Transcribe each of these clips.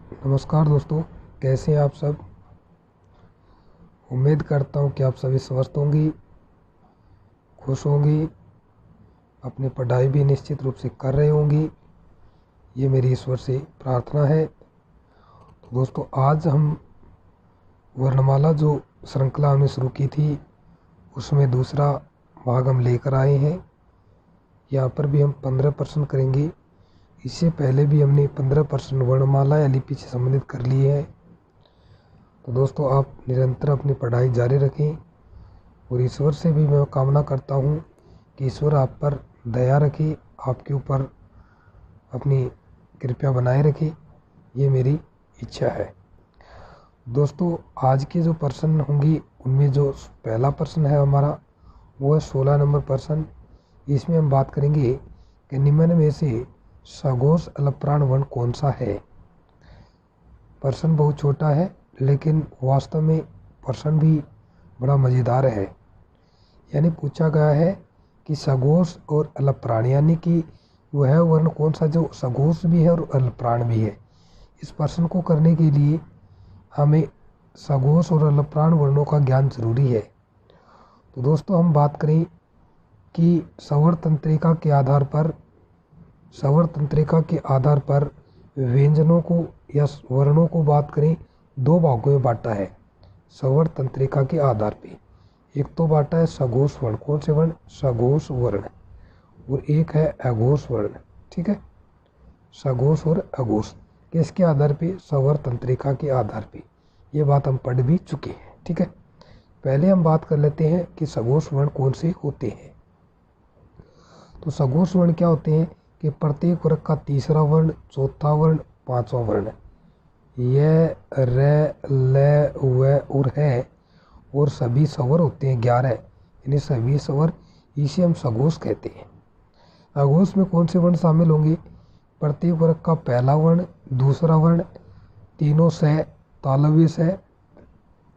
नमस्कार दोस्तों, कैसे हैं आप सब। उम्मीद करता हूं कि आप सभी स्वस्थ होंगी, खुश होंगी, अपनी पढ़ाई भी निश्चित रूप से कर रहे होंगी। ये मेरी ईश्वर से प्रार्थना है। तो दोस्तों, आज हम वर्णमाला जो श्रृंखला हमने शुरू की थी उसमें दूसरा भाग हम लेकर आए हैं। यहाँ पर भी हम 15% करेंगे। इससे पहले भी हमने 15% वर्णमाला या लिपि से संबंधित कर लिए है। तो दोस्तों, आप निरंतर अपनी पढ़ाई जारी रखें और ईश्वर से भी मैं कामना करता हूँ कि ईश्वर आप पर दया रखे, आपके ऊपर अपनी कृपा बनाए रखे। ये मेरी इच्छा है। दोस्तों, आज के जो प्रश्न होंगी उनमें जो पहला प्रश्न है हमारा वो है 16 नंबर प्रश्न। इसमें हम बात करेंगे कि निम्न में से सघोष अलप्राण वर्ण कौन सा है। प्रश्न बहुत छोटा है लेकिन वास्तव में प्रश्न भी बड़ा मज़ेदार है। यानी पूछा गया है कि सघोष और अलप्राण यानी कि वह वर्ण कौन सा जो सघोष भी है और अलप्राण भी है। इस प्रश्न को करने के लिए हमें सघोष और अलप्राण वर्णों का ज्ञान जरूरी है। तो दोस्तों, हम बात करें कि स्वर तंत्रिका के आधार पर व्यंजनों को या वर्णों को बात करें दो भागों में बांटा है। स्वर तंत्रिका के आधार पे एक तो बांटा है सघोष वर्ण। कौन से वर्ण? सघोष वर्ण। और एक है अघोष वर्ण। ठीक है, सघोष और अघोष किसके आधार पे? स्वर तंत्रिका के आधार पे। ये बात हम पढ़ भी चुके हैं। ठीक है, पहले हम बात कर लेते हैं कि सघोष वर्ण कौन से होते हैं। तो सघोष वर्ण क्या होते हैं कि प्रत्येक वर्ग का तीसरा वर्ण, चौथा वर्ण, पांचवा वर्ण, य, र, ल, व और है और सभी स्वर होते हैं 11। यानी सभी स्वर, इसे हम सघोष कहते हैं। अघोष में कौन से वर्ण शामिल होंगे? प्रत्येक वर्ग का पहला वर्ण, दूसरा वर्ण, तीनों स, तालव्य स,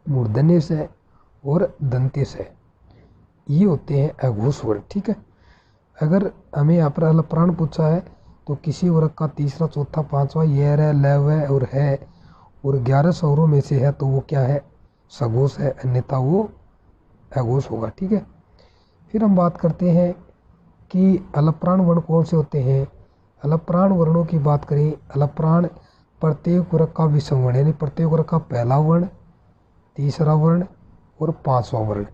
मूर्धन्य स और दंत्य स, ये होते हैं अघोष वर्ण। ठीक है, अगर हमें यहाँ पर अलप्राण पूछा है तो किसी वर्ग का तीसरा, चौथा, पांचवा य, र, ल, व और है और 11 स्वरों में से है तो वो क्या है? सघोष है, अन्यथा वो अघोष होगा। ठीक है, फिर हम बात करते हैं कि अलप्राण वर्ण कौन से होते हैं। अलप्राण वर्णों की बात करें, अलप्राण प्रत्येक वर्ग का विषम वर्ण यानी प्रत्येक वर्ग का पहला वर्ण, तीसरा वर्ण और पांचवा वर्ण।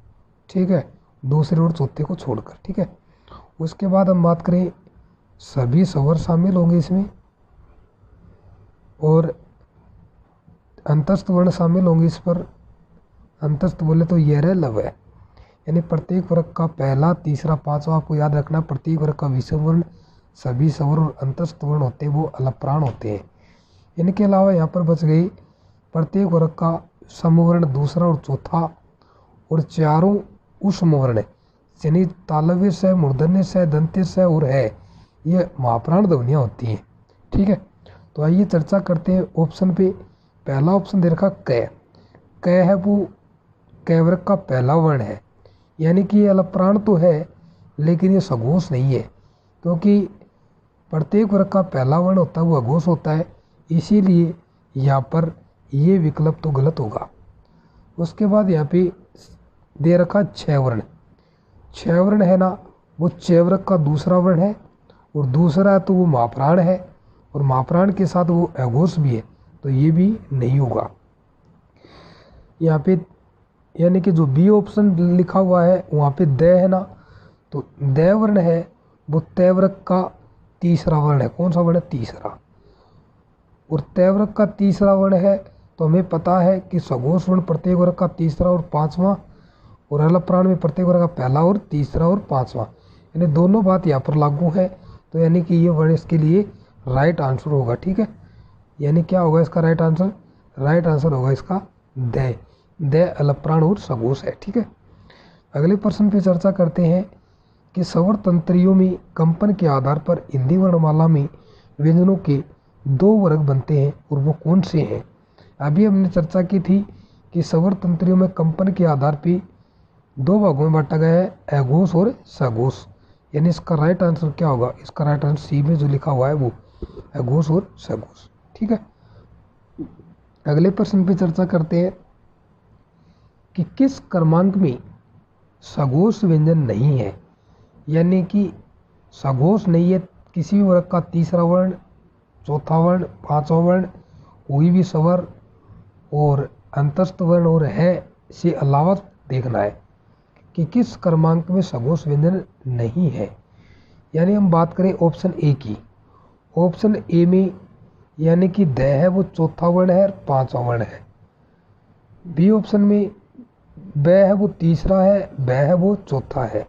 ठीक है, दूसरे और चौथे को छोड़कर। ठीक है, उसके बाद हम बात करें सभी स्वर शामिल होंगे इसमें और अंतस्थ वर्ण शामिल होंगे इस पर। अंतस्थ बोले तो ये रह लव है, यानी प्रत्येक वर्ग का पहला, तीसरा, पांचवा, आपको याद रखना प्रत्येक वर्ग का विषम वर्ण, सभी स्वर और अंतस्थ वर्ण होते हैं वो अलप्राण होते हैं। इनके अलावा यहाँ पर बच गई प्रत्येक वर्ग का समवर्ण, दूसरा और चौथा और चारों उष्म वर्ण यानी तालव्य से, मूर्धन्य से, दंत्य से और है, ये महाप्राण ध्वनियाँ होती हैं। ठीक है, तो आइए चर्चा करते हैं ऑप्शन पे। पहला ऑप्शन दे रखा क। क है वो क वर्ग का पहला वर्ण है, यानी कि ये अलप्राण तो है लेकिन ये सघोष नहीं है, क्योंकि प्रत्येक वर्ग का पहला वर्ण होता है वो अघोष होता है, इसीलिए यहाँ पर ये विकल्प तो गलत होगा। उसके बाद यहाँ पे दे रखा 6 वर्ण। 6 वर्ण है ना, वो च वर्ग का दूसरा वर्ण है और दूसरा है तो वो महाप्राण है और महाप्राण के साथ वो अघोष भी है, तो ये भी नहीं होगा यहाँ पे। यानी कि जो बी ऑप्शन लिखा हुआ है वहाँ पे द है ना, तो द वर्ण है वो त वर्ग का तीसरा वर्ण है। कौन सा वर्ण है? तीसरा। और त वर्ग का तीसरा वर्ण है तो हमें पता है कि सघोष वर्ण प्रत्येक वर्ग का तीसरा और पांचवा और अलप्राण में प्रत्येक वर्ग का पहला और तीसरा और पांचवा, यानी दोनों बात यहाँ पर लागू है। तो यानी कि ये वर्ण इसके लिए राइट आंसर होगा। ठीक है, यानी क्या होगा इसका राइट आंसर? राइट आंसर होगा इसका द अलप्राण और सघोष है। ठीक है, अगले प्रश्न पे चर्चा करते हैं कि स्वर तंत्रियों में कंपन के आधार पर हिंदी वर्णमाला में व्यंजनों के 2 वर्ग बनते हैं और वो कौन से हैं। अभी हमने चर्चा की थी कि स्वर तंत्रियों में कंपन के आधार पर 2 भागों में बांटा गया है, अघोष और सघोष। यानी इसका राइट आंसर क्या होगा? इसका राइट आंसर सी में जो लिखा हुआ है वो अघोष और सघोष। ठीक है, अगले प्रश्न पे चर्चा करते हैं कि किस क्रमांक में सघोष व्यंजन नहीं है। यानी कि सघोष नहीं है किसी भी वर्ग का तीसरा वर्ण, चौथा वर्ण, पांचवा वर्ण, कोई भी स्वर और अंतस्थ वर्ण और है से अलावा देखना है कि किस क्रमांक में सघोष व्यंजन नहीं है। यानी हम बात करें ऑप्शन ए की, ऑप्शन ए में यानी कि द है वो चौथा वर्ण है और पांचवा वर्ण है। बी ऑप्शन में ब है वो तीसरा है, ब है वो चौथा है।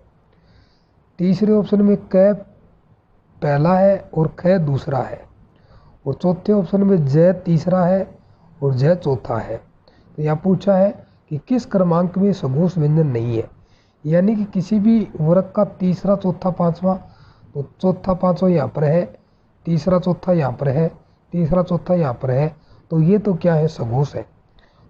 तीसरे ऑप्शन में क पहला है और ख दूसरा है। और चौथे ऑप्शन में ज तीसरा है और ज चौथा है। तो यहाँ पूछा है कि किस क्रमांक में सघोष व्यंजन नहीं है। यानी कि किसी भी वर्ग का तीसरा, चौथा, पांचवा, तो चौथा पांचवा यहाँ पर है, तीसरा चौथा यहाँ पर है, तीसरा चौथा यहाँ पर है, तो ये तो क्या है, सघोष है।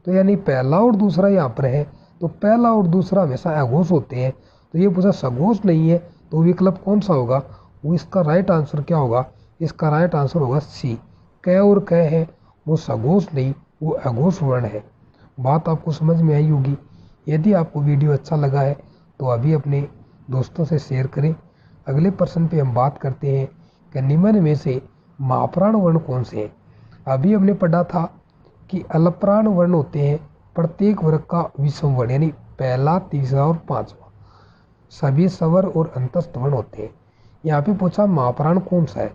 तो यानी पहला और दूसरा यहाँ पर है, तो पहला और दूसरा हमेशा अघोष होते हैं। तो ये पूछा सघोष नहीं है तो विकल्प कौन सा होगा, वो इसका राइट आंसर क्या होगा, इसका राइट आंसर होगा सी, क और क है वो सघोष नहीं, वो अघोष वर्ण है। बात आपको समझ में आई होगी। यदि आपको वीडियो अच्छा लगा है तो अभी अपने दोस्तों से शेयर करें। अगले प्रश्न पे हम बात करते हैं कि निम्न में से महाप्राण वर्ण कौन से हैं। अभी हमने पढ़ा था कि अलप्राण वर्ण होते हैं प्रत्येक वर्ग का विषम वर्ण, यानी पहला, तीसरा और पांचवा सभी स्वर और अंतस्थ वर्ण होते हैं। यहाँ पे पूछा महाप्राण कौन सा है,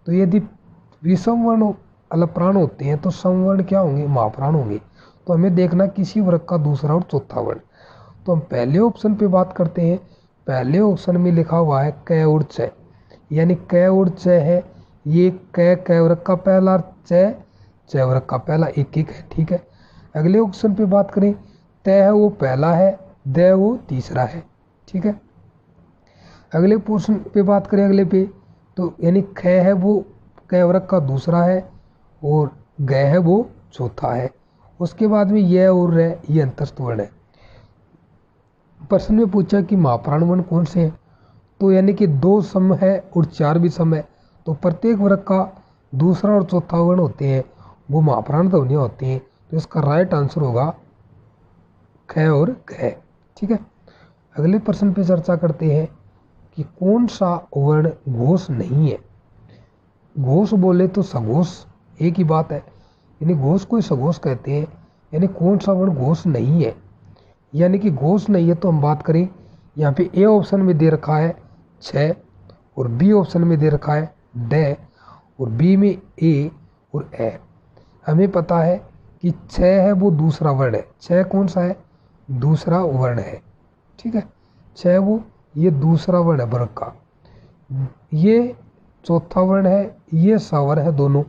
तो यदि विषम वर्ण अलप्राण होते हैं तो समवर्ण क्या होंगे, महाप्राण होंगे। तो हमें देखना किसी वर्ग का दूसरा और चौथा वर्ण। तो हम पहले ऑप्शन पे बात करते हैं। पहले ऑप्शन में लिखा हुआ है क और च, यानी क और च है, ये क वर्ग का पहला, च वर्ग का पहला, एक एक है, ठीक है। अगले ऑप्शन पे बात करें, त है वो पहला है, द वो तीसरा है, ठीक है। अगले पोर्शन पे बात करें, अगले पे, तो यानी ख है वो क वर्ग का दूसरा है और ग है वो चौथा है। उसके बाद में यह और र, ये अंतस्थ वर्ण है। प्रश्न में पूछा कि महाप्राण वर्ण कौन से हैं, तो यानी कि 2 सम है और 4 भी सम है, तो प्रत्येक वर्ग का दूसरा और चौथा वर्ण होते हैं वो महाप्राण ध्वनियाँ होती हैं। तो इसका राइट आंसर होगा ख और ग, ठीक है। अगले प्रश्न पे चर्चा करते हैं कि कौन सा वर्ण घोष नहीं है। घोष बोले तो सघोष एक ही बात है, यानी घोष को सघोष कहते हैं। यानी कौन सा वर्ण घोष नहीं है, यानी कि घोष नहीं है। तो हम बात करें, यहाँ पे ए ऑप्शन में दे रखा है 6 और बी ऑप्शन में दे रखा है ड और बी में ए और ए। हमें पता है कि 6 है वो दूसरा वर्ण है। 6 कौन सा है, दूसरा वर्ण है, ठीक है। 6 वो ये दूसरा वर्ण है वर्ग का, ये चौथा वर्ण है, ये स्वर है दोनों।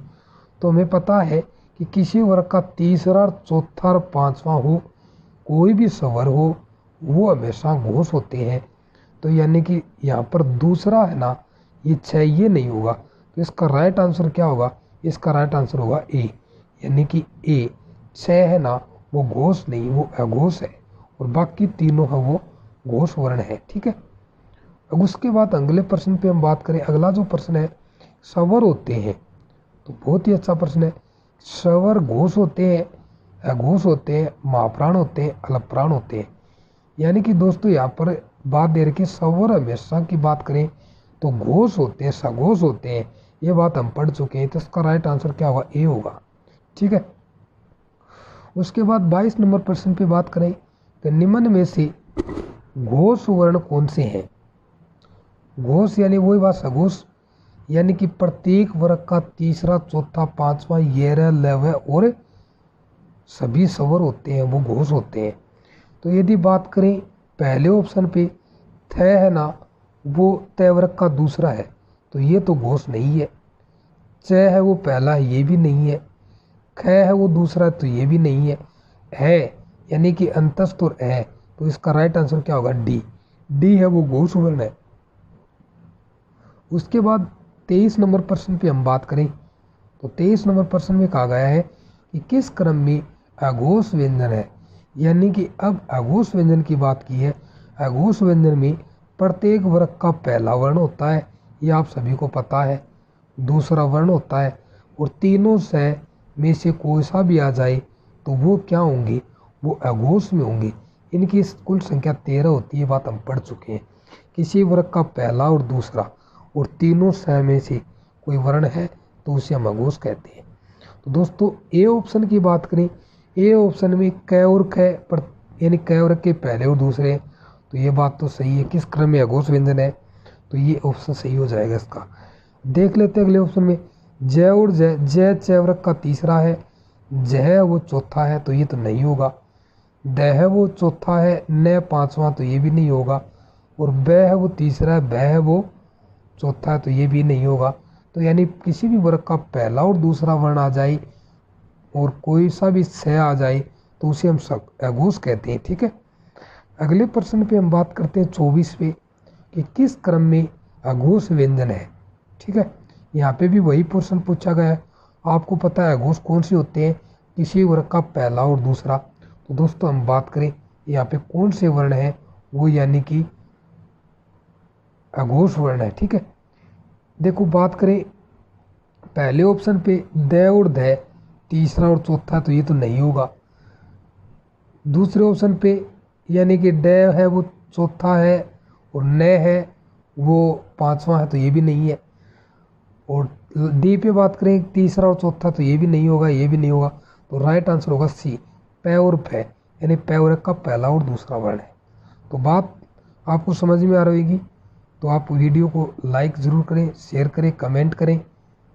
तो हमें पता है कि किसी वर्ग का तीसरा, चौथा और पांचवा हो, कोई भी स्वर हो, वो हमेशा घोष होते हैं। तो यानी कि यहाँ पर दूसरा है ना, ये 6 ये नहीं होगा। तो इसका राइट आंसर क्या होगा, इसका राइट आंसर होगा ए, यानी कि ए 6 है ना वो घोष नहीं, वो अघोष है और बाकी तीनों है वो घोष वर्ण है, ठीक है। अब उसके बाद अगले प्रश्न पे हम बात करें। अगला जो प्रश्न है, स्वर होते हैं, तो बहुत ही अच्छा प्रश्न है। स्वर घोष होते हैं, अघोष होते हैं, महाप्राण होते हैं, अलप्राण होते हैं। यानी कि दोस्तों यहाँ पर बात दे रखी, स्वर हमेशा की बात करें तो घोष होते हैं, सघोष होते हैं, ये बात हम पढ़ चुके हैं। तो इसका राइट आंसर क्या होगा, ए होगा, ठीक है। उसके बाद 22 नंबर प्रश्न पे बात करें तो निम्न में से घोष वर्ण कौन से हैं। घोष यानी वही बात, सघोष यानी कि प्रत्येक वर्ग का तीसरा, चौथा, पांचवा, येरह, लव और सभी स्वर होते हैं वो घोष होते हैं। तो यदि बात करें पहले ऑप्शन पे, थ है ना वो त वर्ग का दूसरा है, तो ये तो घोष नहीं है। च है वो पहला है, ये भी नहीं है। ख है वो दूसरा है, तो ये भी नहीं है यानी कि अंतस्थ और है। तो इसका राइट आंसर क्या होगा, डी, डी है वो घोष वर्ण है। उसके बाद 23 नंबर प्रश्न पे हम बात करें तो 23 नंबर प्रश्न में कहा गया है कि किस क्रम में अघोष व्यंजन है। यानी कि अब अघोष व्यंजन की बात की है। अघोष व्यंजन में प्रत्येक वर्ग का पहला वर्ण होता है, ये आप सभी को पता है, दूसरा वर्ण होता है और तीनों से में से कोई सा भी आ जाए तो वो क्या होंगे, वो अघोष में होंगे। इनकी कुल संख्या 13 होती है, बात हम पढ़ चुके हैं। किसी वर्ग का पहला और दूसरा और तीनों स में से कोई वर्ण है तो उसे हम अघोष कहते हैं। तो दोस्तों ए ऑप्शन की बात करें, ए ऑप्शन में क और ख पर यानी क वर्ग के पहले और दूसरे, तो ये बात तो सही है। किस क्रम में अघोष व्यंजन है, तो ये ऑप्शन सही हो जाएगा इसका। देख लेते हैं अगले ऑप्शन में ज और ज, ज च वर्ग का तीसरा है, ज है वो चौथा है, तो ये तो नहीं होगा। द है वो चौथा है, न पांचवा, तो ये भी नहीं होगा। और ब है वो तीसरा है, ब है वो चौथा है, तो ये भी नहीं होगा। तो यानी किसी भी वर्ग का पहला और दूसरा वर्ण आ जाए और कोई सा भी स आ जाए तो उसे हम अघोष कहते हैं। ठीक है, अगले प्रश्न पे हम बात करते हैं 24 पे कि किस क्रम में अघोष व्यंजन है। ठीक है, यहाँ पे भी वही प्रश्न पूछा गया है। आपको पता है अघोष कौन से होते हैं, किसी वर्ग का पहला और दूसरा। तो दोस्तों हम बात करें यहाँ पे कौन से वर्ण है, वो यानी कि अघोष वर्ण है। ठीक है, देखो बात करें पहले ऑप्शन पे द और ध तीसरा और चौथा, तो ये तो नहीं होगा। दूसरे ऑप्शन पे यानी कि ड है वो चौथा है और न है वो पांचवा है, तो ये भी नहीं है। और डी पे बात करें तीसरा और चौथा, तो ये भी नहीं होगा, ये भी नहीं होगा। तो राइट आंसर होगा सी, प और फ, यानी प वर्ग का पहला और दूसरा वर्ण है। तो बात आपको समझ में आ रही होगी, तो आप वीडियो को लाइक ज़रूर करें, शेयर करें, कमेंट करें।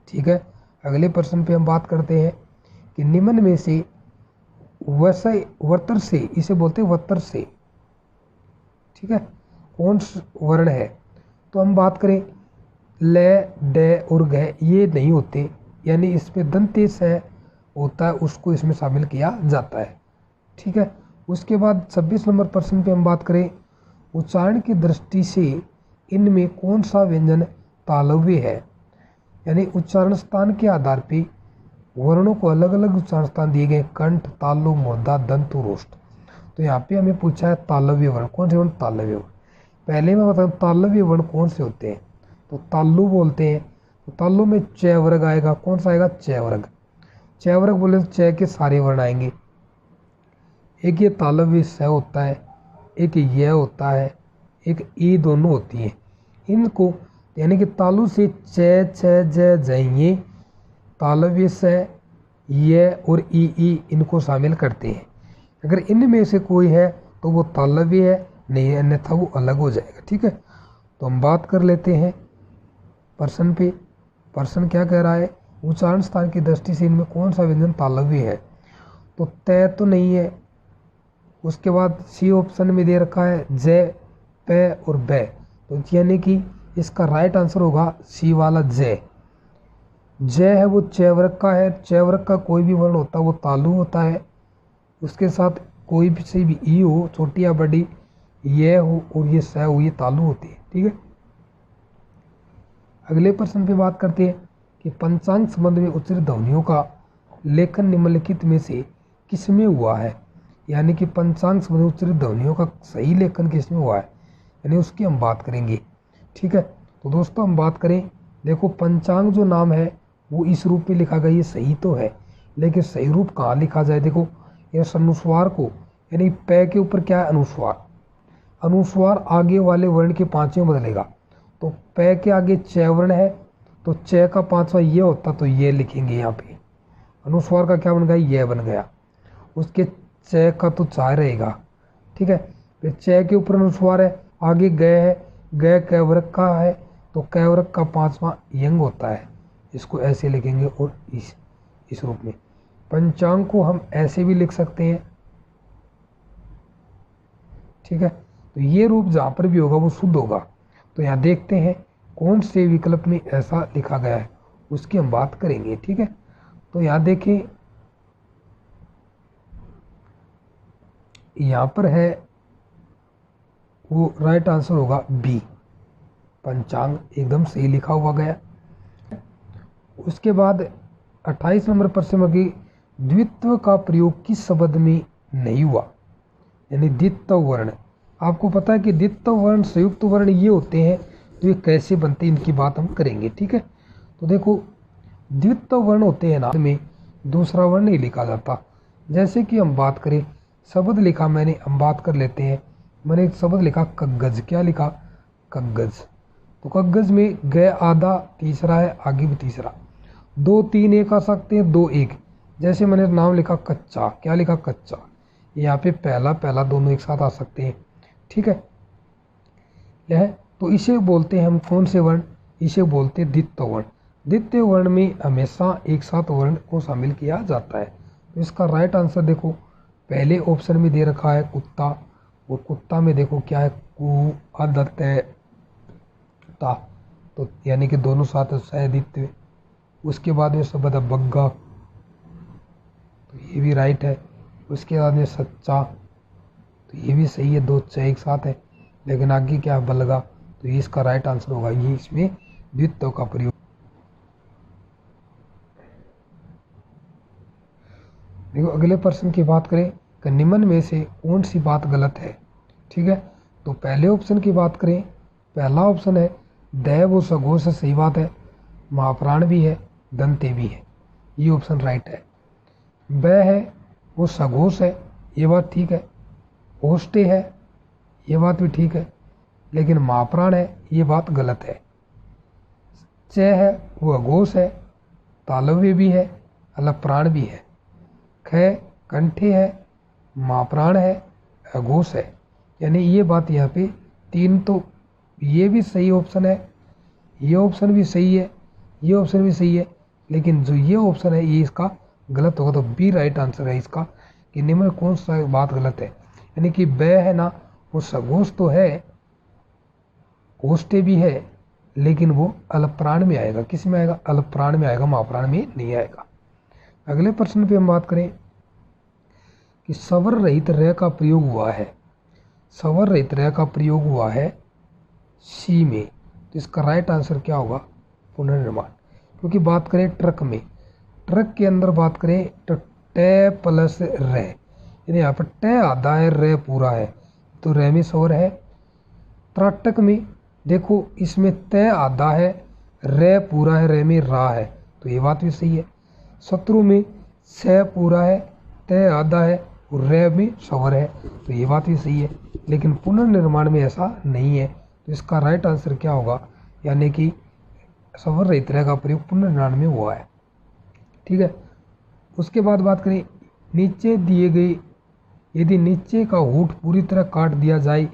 ठीक है, अगले प्रश्न पे हम बात करते हैं कि निम्न में से वैसे वर्तर से, इसे बोलते हैं वर्तर से, ठीक है, कौन वर्ण है। तो हम बात करें ल, ड और घ, ये नहीं होते, यानी इसमें दंत्य स होता है, उसको इसमें शामिल किया जाता है। ठीक है, उसके बाद 26 नंबर प्रश्न पे हम बात करें उच्चारण की दृष्टि से इनमें कौन सा व्यंजन तालव्य है, यानी उच्चारण स्थान के आधार पे वर्णों को अलग अलग उच्चारण स्थान दिए गए, कंठ, तालु, मूर्धा, दंत और ओष्ठ। तो यहाँ पे हमें पूछा है तालव्य वर्ण, कौन से वर्ण तालव्य वर्ण। पहले मैं बताऊँ तालव्य वर्ण कौन से होते हैं, तो तालु बोलते हैं। तो तालु में च वर्ग आएगा, कौन सा आएगा, च वर्ग। च वर्ग बोले तो च के सारे वर्ण आएंगे। एक ये तालव्य स होता है, एक ये होता है, एक ई, दोनों होती हैं। इनको यानी कि तालु से च, छ, ज, ज, ये तालव्य से ये और ई इनको शामिल करते हैं। अगर इनमें से कोई है तो वो तालव्य है, नहीं अन्यथा वो अलग हो जाएगा। ठीक है, तो हम बात कर लेते हैं प्रश्न पे। प्रश्न क्या कह रहा है, उच्चारण स्थान की दृष्टि से इनमें कौन सा व्यंजन तालव्य है। तो तय तो नहीं है। उसके बाद सी ऑप्शन में दे रखा है ज, प और ब, तो यानी कि इसका राइट आंसर होगा सी वाला ज। ज है वो च वर्ग का है, च वर्ग का कोई भी वर्ण होता है वो तालु होता है। उसके साथ कोई भी से भी ई हो, छोटी या बड़ी, ये हो और ये स हो, ये तालु होती है। ठीक है, अगले प्रश्न पे बात करते हैं कि पंचांग संबंध में उच्चारित ध्वनियों का लेखन निम्नलिखित में से किसमें हुआ है, यानी कि पंचांग संबंध में उच्चारित ध्वनियों का सही लेखन किसमें हुआ है, यानी उसकी हम बात करेंगे। ठीक है, तो दोस्तों हम बात करें, देखो पंचांग जो नाम है वो इस रूप में लिखा गया, ये सही तो है, लेकिन सही रूप कहाँ लिखा जाए। देखो इस अनुस्वार को, यानी प के ऊपर क्या है, अनुस्वार, अनुस्वार आगे वाले वर्ण के पांचवें बदलेगा। तो प के आगे च वर्ण है, तो च का पांचवा ये होता, तो ये लिखेंगे यहाँ पे। अनुस्वार का क्या बन गया, ये बन गया। उसके च का तो चा रहेगा। ठीक है, फिर च के ऊपर अनुस्वार है, आगे ग है, ग क वर्ग का है, तो क वर्ग का पांचवा यंग होता है। इसको ऐसे लिखेंगे और इस रूप में। पंचांग को हम ऐसे भी लिख सकते हैं। ठीक है, तो ये रूप जहाँ पर भी होगा वो शुद्ध होगा। तो यहाँ देखते हैं कौन से विकल्प में ऐसा लिखा गया है, उसकी हम बात करेंगे। ठीक है, तो यहाँ देखें, यहाँ पर है वो राइट आंसर होगा बी, पंचांग एकदम सही लिखा हुआ गया। उसके बाद 28 नंबर प्रश्न में कि द्वित्व का प्रयोग किस शब्द में नहीं हुआ, यानी द्वित्व वर्ण। आपको पता है कि द्वित्व वर्ण संयुक्त वर्ण ये होते हैं, तो ये कैसे बनते हैं इनकी बात हम करेंगे। ठीक है, तो देखो द्वित्व वर्ण होते हैं ना में दूसरा वर्ण नहीं लिखा जाता। जैसे कि हम बात करें शब्द लिखा मैंने, हम बात कर लेते हैं। मैंने एक शब्द लिखा कग्गज। क्या लिखा? कग्गज। तो कग्गज में ग आधा तीसरा है, आगे भी तीसरा। 2 3 एक आ सकते हैं, 2 1। जैसे मैंने नाम लिखा कच्चा। क्या लिखा? कच्चा। यहाँ पे पहला पहला दोनों एक साथ आ सकते हैं। ठीक है, यह तो इसे बोलते हैं हम कौन से वर्ण? इसे बोलते हैं द्वितीय वर्ण। द्वितीय वर्ण में हमेशा एक साथ वर्ण को शामिल किया जाता है। तो इसका राइट आंसर देखो, पहले ऑप्शन में दे रखा है कुत्ता, और कुत्ता में देखो क्या है? कु अदत ता, तो यानी कि दोनों साथ सह। उसके बाद में शब्द है बग्गा, तो ये भी राइट है। उसके बाद में सच्चा, तो ये भी सही है, 2 च एक साथ है। लेकिन आगे क्या है? बलगा, तो ये इसका राइट आंसर होगा। ये इसमें द्वित्व का प्रयोग। देखो अगले प्रश्न की बात करें कि निम्न में से कौन सी बात गलत है? ठीक है, तो पहले ऑप्शन की बात करें, पहला ऑप्शन है दैव वो सघोष है, सही बात है। महाप्राण भी है, दंते भी है, ये ऑप्शन राइट है। ब है वो सघोष है, ये बात ठीक है। ओष्टे है, ये बात भी ठीक है, लेकिन महाप्राण है, ये बात गलत है। च है वो अघोष है, तालव्य भी है, अलप्राण भी है। ख कंठे है, महाप्राण है, अघोष है, यानी ये बात यहाँ पे 3, तो ये भी सही ऑप्शन है, ये ऑप्शन भी सही है, ये ऑप्शन भी सही है, लेकिन जो ये ऑप्शन है ये इसका गलत होगा। तो बी राइट आंसर है इसका, कि निम्न कौन सा बात गलत है। यानी कि ब है ना, वो सघोष तो है, ओष्टे भी है, लेकिन वो अल्पप्राण में आएगा। किस में आएगा? अल्पप्राण में आएगा, महाप्राण में नहीं आएगा। अगले प्रश्न पे हम बात करें कि स्वर रहित र का प्रयोग हुआ है। स्वर रहित र का प्रयोग हुआ है सी में, तो इसका राइट आंसर क्या होगा? पुनर्निर्माण। क्योंकि बात करें ट्रक में, ट्रक के अंदर बात करें तो ट प्लस र, यानी यहाँ पर ट आधा है, र पूरा है, तो र में स्वर है। त्राटक में देखो, इसमें त आधा है, र पूरा है, र में रा है, तो ये बात भी सही है। शत्रु में स पूरा है, त आधा है, और र में स्वर है, तो ये बात भी सही है। लेकिन पुनर्निर्माण में ऐसा नहीं है, तो इसका राइट आंसर क्या होगा? यानी कि स्वर रहित र का प्रयोग पुनर्निर्माण में हुआ है। ठीक है, उसके बाद बात करें नीचे दिए गए, यदि नीचे का होठ पूरी तरह काट दिया जाए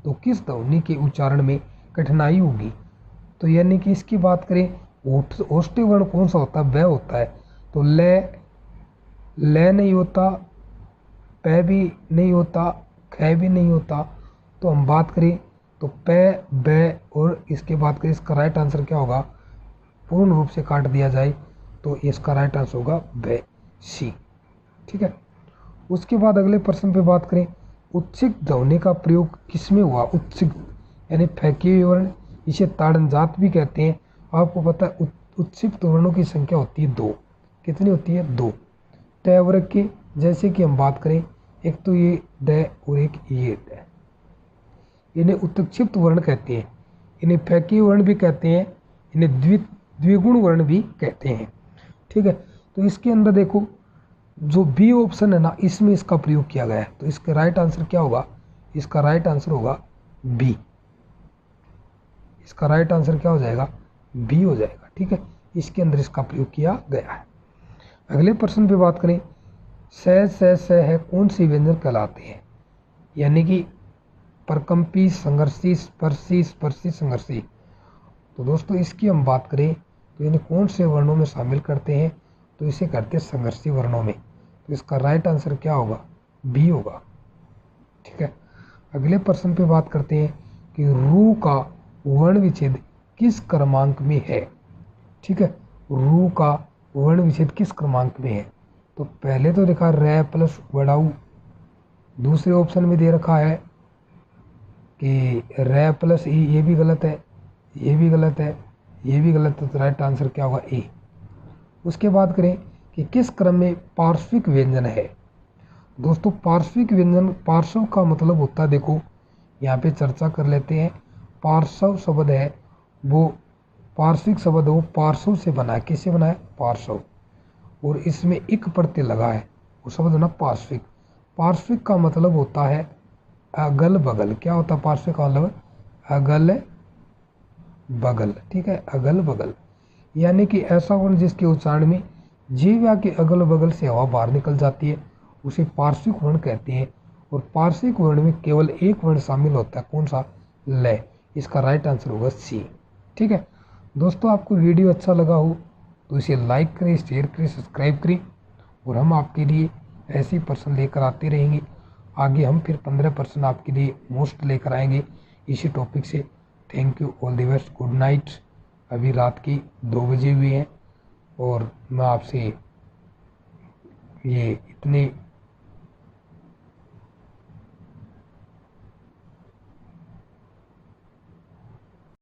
तो किस ध्वनि के उच्चारण में कठिनाई होगी? तो यानी कि इसकी बात करें, ओष्ठ्य वर्ण कौन सा होता है? वह होता है। तो ल नहीं होता, प भी नहीं होता, ख भी नहीं होता। तो हम बात करें तो प ब और इसके बात करें, इसका राइट आंसर क्या होगा? पूर्ण रूप से काट दिया जाए तो इसका राइट आंसर होगा ब, सी। ठीक है, उसके बाद अगले प्रश्न पे बात करें, उच्छिक ध्वनि का प्रयोग किसमें हुआ? उच्छिक यानी फैके हुए वर्ण, इसे ताड़नजात भी कहते हैं। आपको पता है उच्छिक वर्णों की संख्या होती है 2। कितनी होती है? 2। ट वर्ग के, जैसे कि हम बात करें, एक तो ये ड और एक ये ड, इन्हें उत्क्षिप्त वर्ण कहते हैं, इन्हें फैके वर्ण भी कहते हैं, इन्हें द्विगुण वर्ण भी कहते हैं। ठीक है, तो इसके अंदर देखो जो बी ऑप्शन है ना, इसमें इसका प्रयोग किया गया है, तो इसका राइट आंसर क्या होगा? इसका राइट आंसर होगा बी। इसका राइट आंसर क्या हो जाएगा? बी हो जाएगा। ठीक है, इसके अंदर इसका प्रयोग किया गया है। अगले प्रश्न पे बात करें, स है कौन सी व्यंजन कहलाते हैं? यानी कि परकंपी, संघर्षी, स्पर्शी, स्पर्शी, संघर्षी। तो दोस्तों इसकी हम बात करें तो इन्हें कौन से वर्णों में शामिल करते हैं? तो इसे करते हैं संघर्षी वर्णों में। तो इसका राइट आंसर क्या होगा? बी होगा। ठीक है, अगले प्रश्न पे बात करते हैं कि रू का वर्ण विच्छेद किस क्रमांक में है? ठीक है, रू का वर्ण विच्छेद किस क्रमांक में है? तो पहले तो लिखा र प्लस वड़ाऊ, दूसरे ऑप्शन में दे रखा है कि र प्लस ई, ये भी गलत है, ये भी गलत है, ये भी गलत है, तो राइट आंसर क्या होगा? ए। उसके बाद करें कि किस क्रम में पार्श्विक व्यंजन है? दोस्तों पार्श्विक व्यंजन, पार्श्व का मतलब होता है, देखो यहाँ पे चर्चा कर लेते हैं। पार्श्व शब्द है वो, पार्श्विक शब्द वो पार्श्व से बना है। किससे बना है? पार्श्व। और इसमें इक प्रत्यय लगा है, वो शब्द ना पार्श्विक। पार्श्विक का मतलब होता है अगल बगल। क्या होता है पार्श्विक का मतलब? अगल बगल। ठीक है, अगल बगल, यानी कि ऐसा वर्ण जिसके उच्चारण में जीवा के अगल बगल से हवा बाहर निकल जाती है, उसे पार्श्विक वर्ण कहते हैं। और पार्श्विक वर्ण में केवल एक वर्ण शामिल होता है, कौन सा? ल। इसका राइट आंसर होगा सी। ठीक है दोस्तों, आपको वीडियो अच्छा लगा हो तो इसे लाइक करें, शेयर करें, सब्सक्राइब करें, और हम आपके लिए ऐसी पर्सन लेकर आते रहेंगे। आगे हम फिर 15% आपके लिए मोस्ट लेकर आएंगे इसी टॉपिक से। Thank you, all the best, good night. अभी रात की 2 बजे हुए हैं और मैं आपसे ये इतने